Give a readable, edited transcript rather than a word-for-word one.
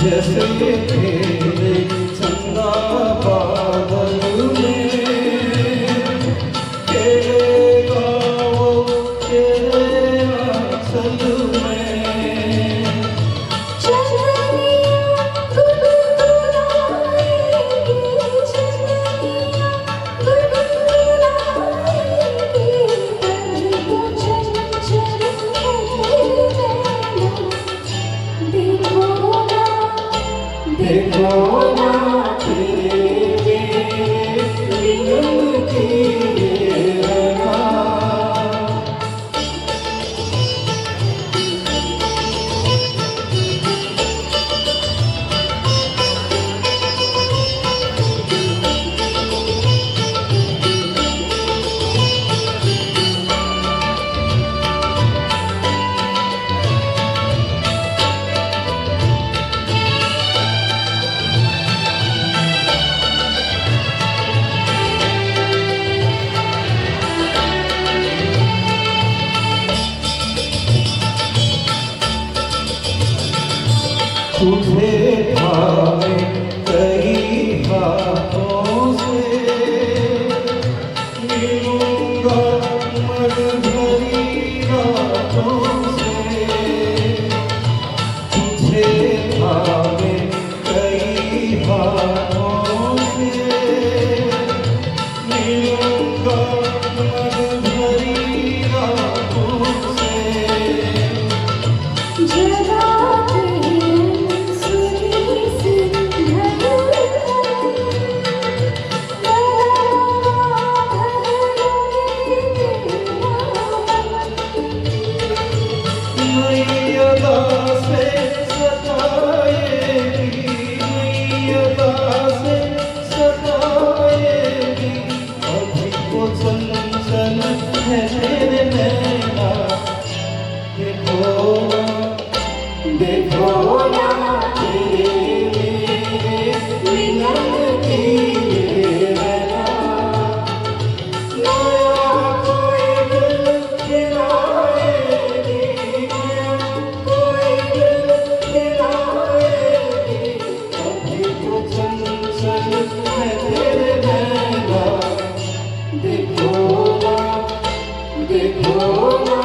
जैसे तेरे चंदा बादल में खेलेगा वो तेरे आंचल में। देखो ना तेरे मिलन की ये राह। तुझे भावे कई हाथों से मिलूंगा मन भरी रातों से। तुझे भावे कई हाथों से मिलूंगा मन भरी रातों से। देखो ना तेरे मिलन की ये राह। नया कोई दिल खिलाएगी, कोई दिल खिलाएगी। अभी तो चंचल है तेरे नैना। देखो ना